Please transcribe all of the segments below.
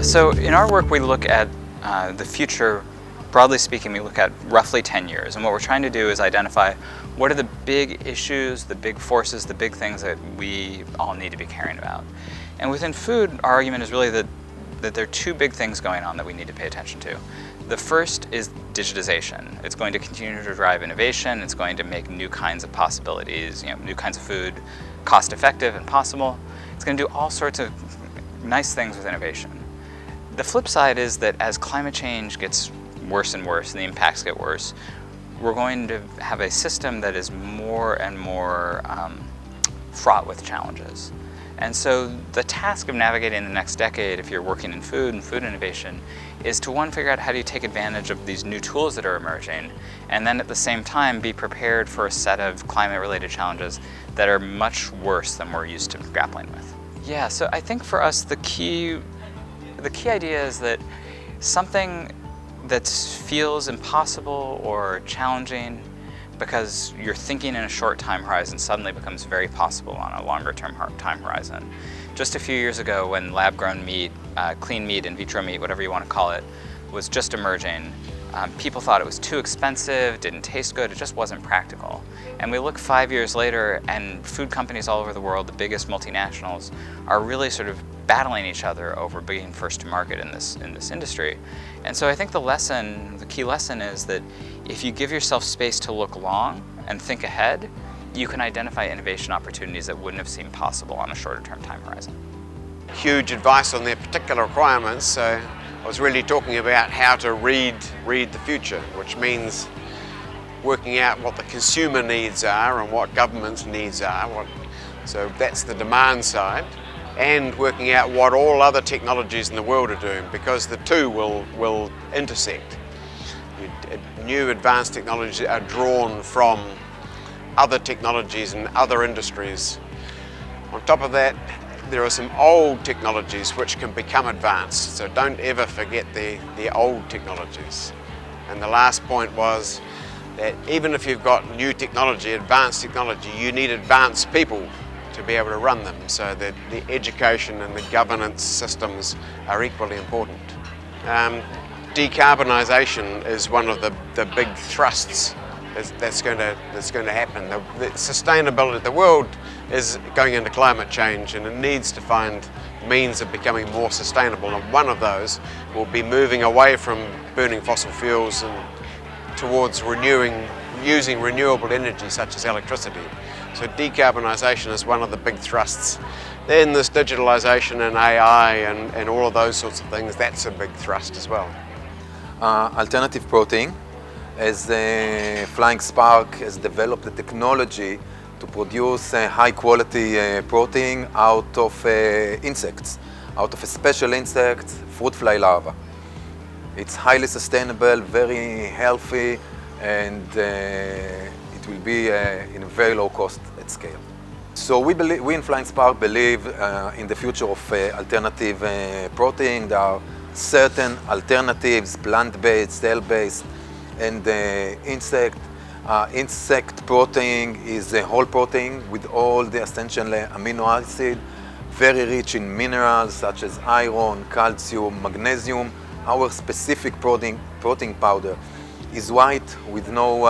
Yeah, so in our work we look at the future. Broadly speaking, we look at roughly 10 years, and what we're trying to do is identify what are the big issues, the big forces, the big things that we all need to be caring about. And within food, our argument is really that there are two big things going on that we need to pay attention to. The first is digitization. It's going to continue to drive innovation. It's going to make new kinds of possibilities, new kinds of food cost-effective and possible. It's going to do all sorts of nice things with innovation. The flip side is that as climate change gets worse and worse and the impacts get worse, we're going to have a system that is more and more fraught with challenges. And so the task of navigating the next decade, if you're working in food and food innovation, is to one, figure out how do you take advantage of these new tools that are emerging, and then at the same time be prepared for a set of climate-related challenges that are much worse than we're used to grappling with. Yeah, so I think for us the key idea is that something that feels impossible or challenging because you're thinking in a short time horizon suddenly becomes very possible on a longer term time horizon. Just a few years ago when lab-grown meat, clean meat, in vitro meat, whatever you want to call it, was just emerging, people thought it was too expensive, didn't taste good, it just wasn't practical. And we look 5 years later and food companies all over the world, the biggest multinationals, are really sort of battling each other over being first to market in this industry. And so I think the key lesson is that if you give yourself space to look long and think ahead, you can identify innovation opportunities that wouldn't have seemed possible on a shorter term time horizon. Huge advice on their particular requirements, so I was really talking about how to read the future, which means working out what the consumer needs are and what government's needs are. So that's the demand side, and working out what all other technologies in the world are doing, because the two will intersect. New advanced technologies are drawn from other technologies and other industries. On top of that, there are some old technologies which can become advanced, so don't ever forget the old technologies. And the last point was that even if you've got new technology, advanced technology, you need advanced people to be able to run them, so that the education and the governance systems are equally important. Decarbonisation is one of the big thrusts that's going to happen. The sustainability, the world is going into climate change, and it needs to find means of becoming more sustainable, and one of those will be moving away from burning fossil fuels and towards using renewable energy such as electricity. So decarbonisation is one of the big thrusts. Then there's digitalisation and AI and all of those sorts of things. That's a big thrust as well. Alternative protein, as Flying Spark has developed the technology to produce high quality protein out of insects, out of a special insect, fruit fly larva. It's highly sustainable, very healthy, and it will be in a very low cost at scale. So we in Flying Spark believe in the future of alternative protein. There are certain alternatives, plant-based, cell-based, and insect protein is a whole protein with all the essential amino acids, very rich in minerals such as iron, calcium, magnesium. Our specific protein powder is white with no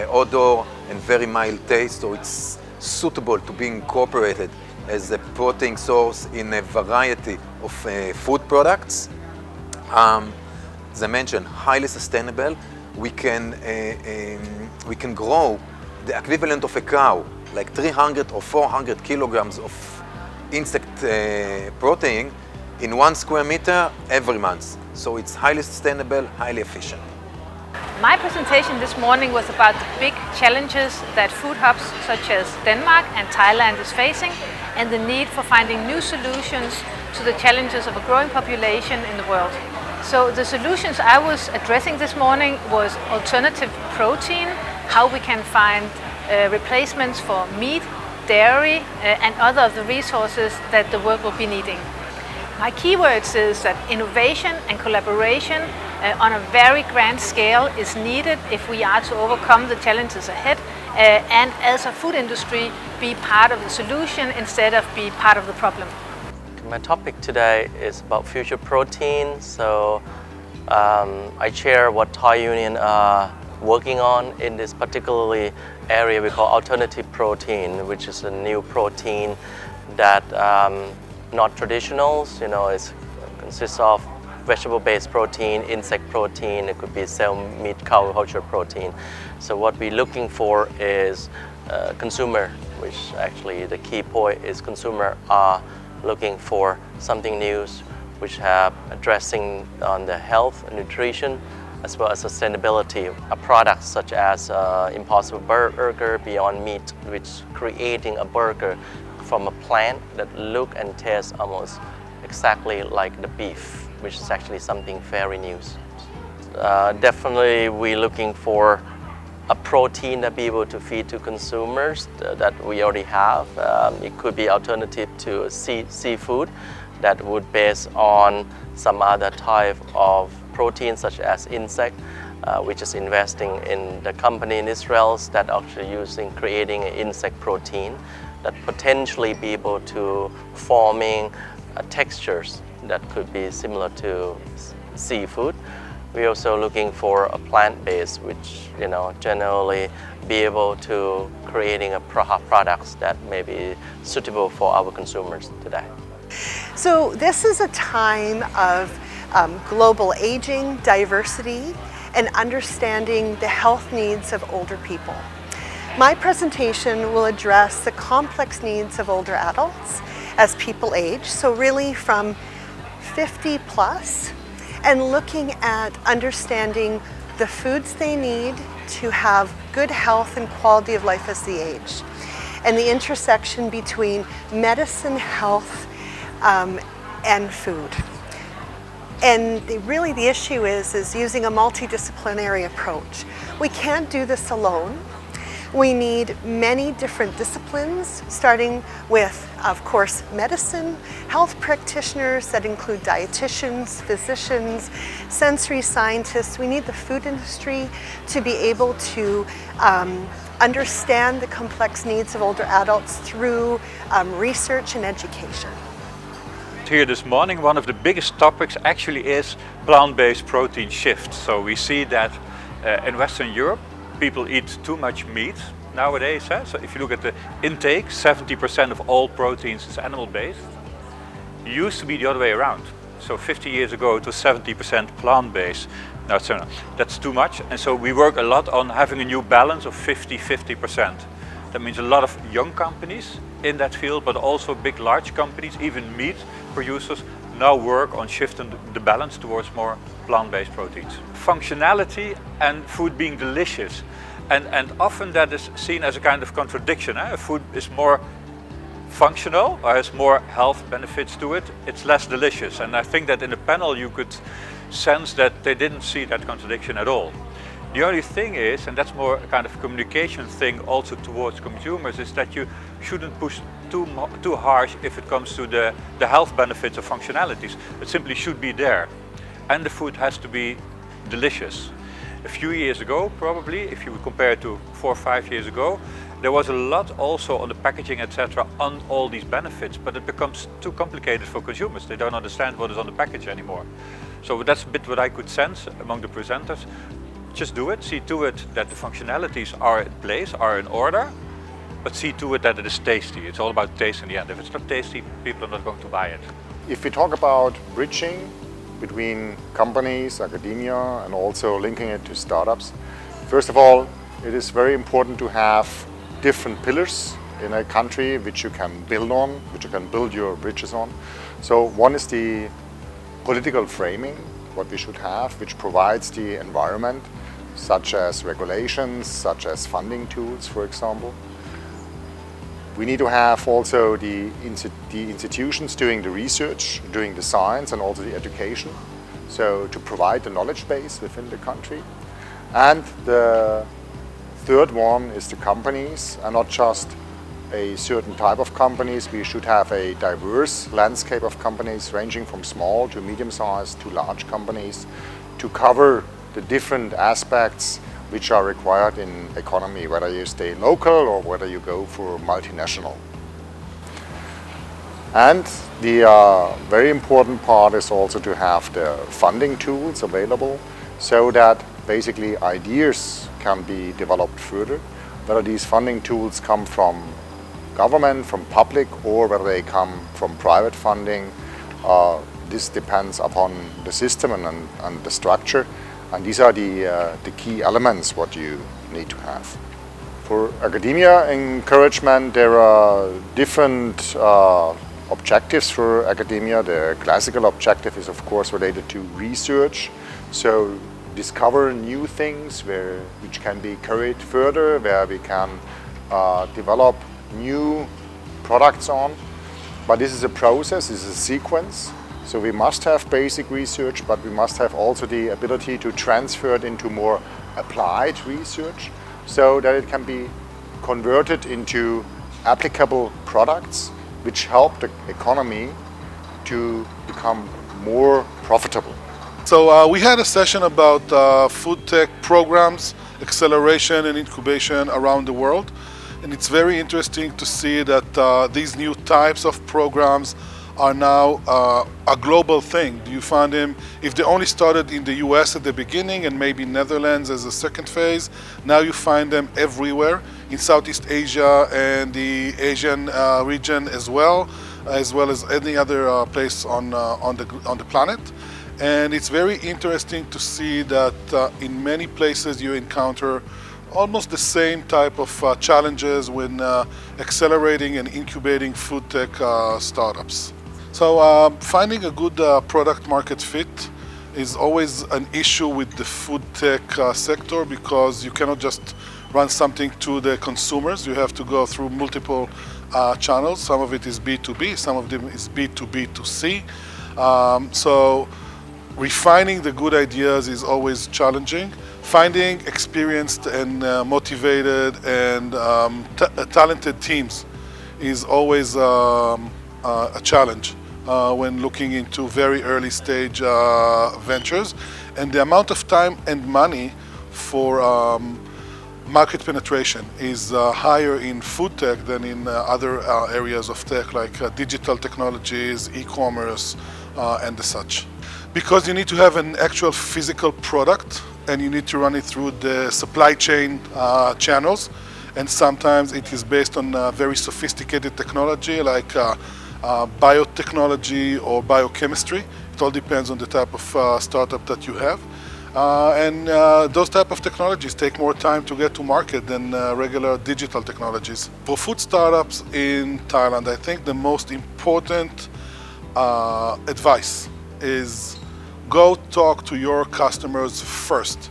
odor and very mild taste, so it's suitable to be incorporated as a protein source in a variety of food products. As I mentioned, highly sustainable. We can grow the equivalent of a cow, like 300 or 400 kilograms of insect protein in 1 square meter every month. So it's highly sustainable, highly efficient. My presentation this morning was about the big challenges that food hubs such as Denmark and Thailand is facing, and the need for finding new solutions to the challenges of a growing population in the world. So the solutions I was addressing this morning was alternative protein, how we can find replacements for meat, dairy and other of the resources that the world will be needing. My keywords is that innovation and collaboration on a very grand scale is needed if we are to overcome the challenges ahead and as a food industry be part of the solution instead of be part of the problem. My topic today is about future protein. So I share what Thai Union are working on in this particularly area we call alternative protein, which is a new protein that not traditionals. It consists of vegetable-based protein, insect protein. It could be cell meat cow culture protein. So what we're looking for is consumer, which actually the key point is consumer are looking for something new, which have addressing on the health and nutrition as well as sustainability. A product such as Impossible Burger, Beyond Meat, which creating a burger from a plant that look and taste almost exactly like the beef, which is actually something very new. Definitely we're looking for a protein that be able to feed to consumers that we already have. It could be alternative to seafood that would based on some other type of protein such as insect, which is investing in the company in Israel that actually using creating an insect protein that potentially be able to forming textures that could be similar to seafood. We're also looking for a plant-based, which generally be able to creating a products that may be suitable for our consumers today. So this is a time of global aging, diversity, and understanding the health needs of older people. My presentation will address the complex needs of older adults as people age, so really from 50 plus, and looking at understanding the foods they need to have good health and quality of life as they age, and the intersection between medicine, health, and food. And really the issue is using a multidisciplinary approach. We can't do this alone. We need many different disciplines, starting with, of course, medicine, health practitioners that include dietitians, physicians, sensory scientists. We need the food industry to be able to understand the complex needs of older adults through research and education. Here this morning, one of the biggest topics actually is plant-based protein shift. So we see that in Western Europe, people eat too much meat nowadays. So if you look at the intake, 70% of all proteins is animal-based. It used to be the other way around. So 50 years ago, it was 70% plant-based. Now that's too much. And so we work a lot on having a new balance of 50-50%. That means a lot of young companies in that field, but also big, large companies, even meat producers, now work on shifting the balance towards more plant-based proteins. Functionality and food being delicious. And often that is seen as a kind of contradiction. Food is more functional or has more health benefits to it, it's less delicious. And I think that in the panel you could sense that they didn't see that contradiction at all. The only thing is, and that's more a kind of communication thing also towards consumers, is that you shouldn't push too harsh if it comes to the health benefits of functionalities. It simply should be there. And the food has to be delicious. A few years ago, probably, if you would compare it to 4 or 5 years ago, there was a lot also on the packaging, etc., on all these benefits, but it becomes too complicated for consumers. They don't understand what is on the package anymore. So that's a bit what I could sense among the presenters. Just do it, see to it that the functionalities are in place, are in order, but see to it that it is tasty. It's all about taste in the end. If it's not tasty, people are not going to buy it. If we talk about bridging between companies, academia, and also linking it to startups, first of all, it is very important to have different pillars in a country which you can build on, which you can build your bridges on. So one is the political framing, what we should have, which provides the environment, such as regulations, such as funding tools, for example. We need to have also the institutions doing the research, doing the science, and also the education, so to provide the knowledge base within the country. And the third one is the companies, and not just a certain type of companies. We should have a diverse landscape of companies ranging from small to medium-sized to large companies to cover the different aspects which are required in economy, whether you stay local or whether you go for multinational. And the very important part is also to have the funding tools available so that basically ideas can be developed further. Whether these funding tools come from government, from public, or whether they come from private funding, this depends upon the system and the structure. And these are the key elements what you need to have. For academia encouragement, there are different objectives for academia. The classical objective is of course related to research. So discover new things which can be carried further, where we can develop new products on. But this is a process, this is a sequence. So we must have basic research, but we must have also the ability to transfer it into more applied research so that it can be converted into applicable products which help the economy to become more profitable. So we had a session about food tech programs, acceleration and incubation around the world. And it's very interesting to see that these new types of programs are now a global thing. You find them, if they only started in the US at the beginning and maybe Netherlands as a second phase, now you find them everywhere in Southeast Asia and the Asian region as well as any other place on the planet. And it's very interesting to see that in many places you encounter almost the same type of challenges when accelerating and incubating food tech startups. So finding a good product market fit is always an issue with the food tech sector, because you cannot just run something to the consumers. You have to go through multiple channels. Some of it is B2B, some of them is B2B2C. So refining the good ideas is always challenging. Finding experienced and motivated and talented teams is always a challenge when looking into very early stage ventures. And the amount of time and money for market penetration is higher in food tech than in other areas of tech, like digital technologies, e-commerce, and the such. Because you need to have an actual physical product and you need to run it through the supply chain channels. And sometimes it is based on very sophisticated technology like biotechnology or biochemistry. It all depends on the type of startup that you have. And those type of technologies take more time to get to market than regular digital technologies. For food startups in Thailand, I think the most important advice is go talk to your customers first.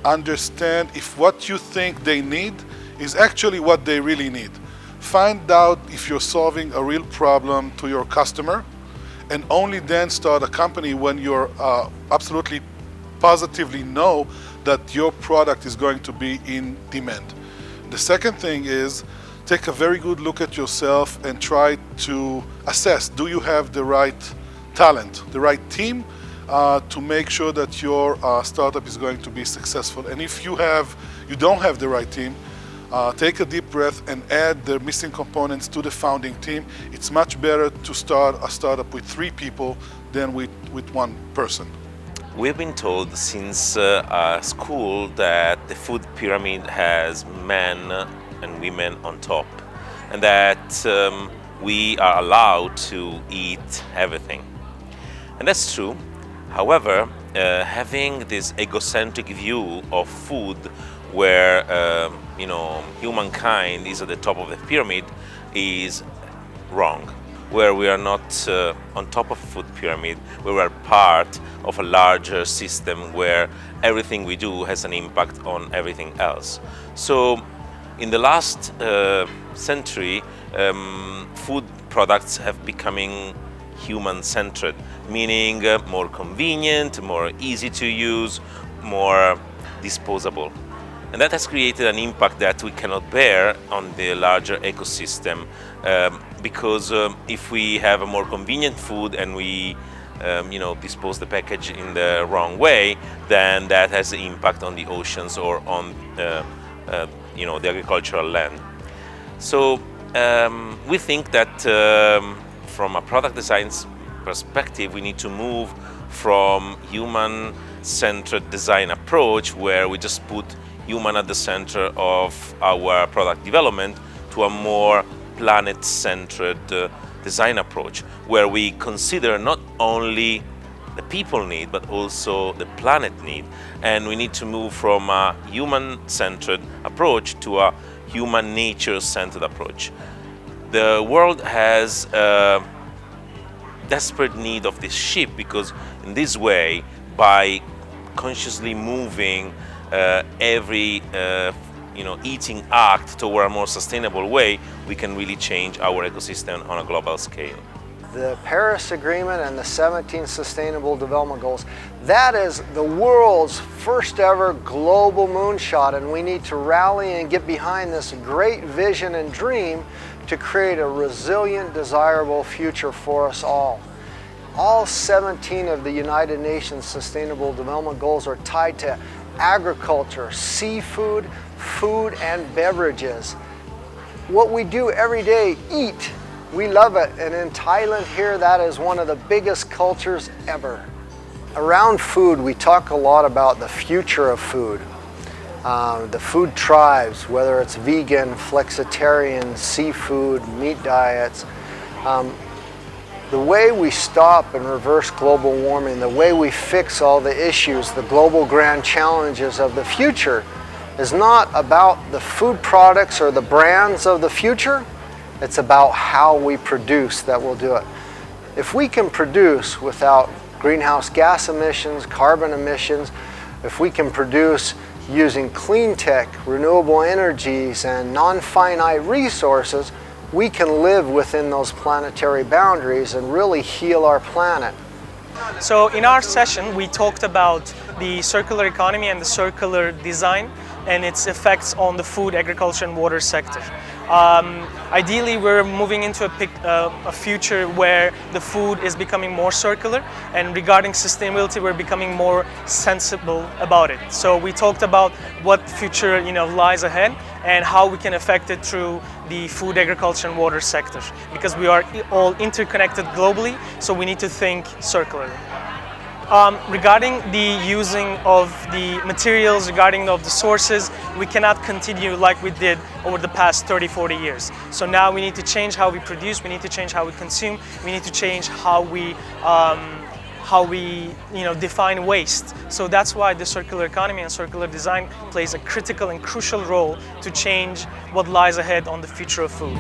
Understand if what you think they need is actually what they really need. Find out if you're solving a real problem to your customer, and only then start a company when you're absolutely positively know that your product is going to be in demand. The second thing is take a very good look at yourself and try to assess, do you have the right talent, the right team to make sure that your startup is going to be successful. And if you don't have the right team, take a deep breath and add the missing components to the founding team. It's much better to start a startup with 3 people than with 1 person. We've been told since school that the food pyramid has men and women on top, and that we are allowed to eat everything. And that's true. However, having this egocentric view of food where humankind is at the top of the pyramid is wrong. Where we are not on top of a food pyramid, where we are part of a larger system where everything we do has an impact on everything else. So in the last century, food products have becoming human-centered, meaning more convenient, more easy to use, more disposable. And that has created an impact that we cannot bear on the larger ecosystem, because if we have a more convenient food and we dispose the package in the wrong way, then that has an impact on the oceans or on the agricultural land. So we think that from a product design perspective, we need to move from human-centered design approach, where we just put human at the center of our product development, to a more planet-centered design approach, where we consider not only the people need, but also the planet need. And we need to move from a human-centered approach to a human nature-centered approach. The world has a desperate need of this shift, because in this way, by consciously moving every eating act toward a more sustainable way, we can really change our ecosystem on a global scale. The Paris Agreement and the 17 Sustainable Development Goals, that is the world's first ever global moonshot, and we need to rally and get behind this great vision and dream to create a resilient, desirable future for us all. All 17 of the United Nations Sustainable Development Goals are tied to agriculture, seafood, food and beverages. What we do every day, eat. We love it, and in Thailand here, that is one of the biggest cultures ever. Around food, we talk a lot about the future of food. The food tribes, whether it's vegan, flexitarian, seafood, meat diets. The way we stop and reverse global warming, the way we fix all the issues, the global grand challenges of the future, is not about the food products or the brands of the future. It's about how we produce that will do it. If we can produce without greenhouse gas emissions, carbon emissions, if we can produce using clean tech, renewable energies, and non-finite resources, we can live within those planetary boundaries and really heal our planet. So in our session, we talked about the circular economy and the circular design and its effects on the food, agriculture, and water sector. Ideally, we're moving into a future where the food is becoming more circular, and regarding sustainability, we're becoming more sensible about it. So we talked about what future lies ahead and how we can affect it through the food, agriculture, and water sector, because we are all interconnected globally, so we need to think circularly. Regarding the using of the materials, regarding of the sources, we cannot continue like we did over the past 30-40 years. So now we need to change how we produce, we need to change how we consume, we need to change how we define waste. So that's why the circular economy and circular design plays a critical and crucial role to change what lies ahead on the future of food.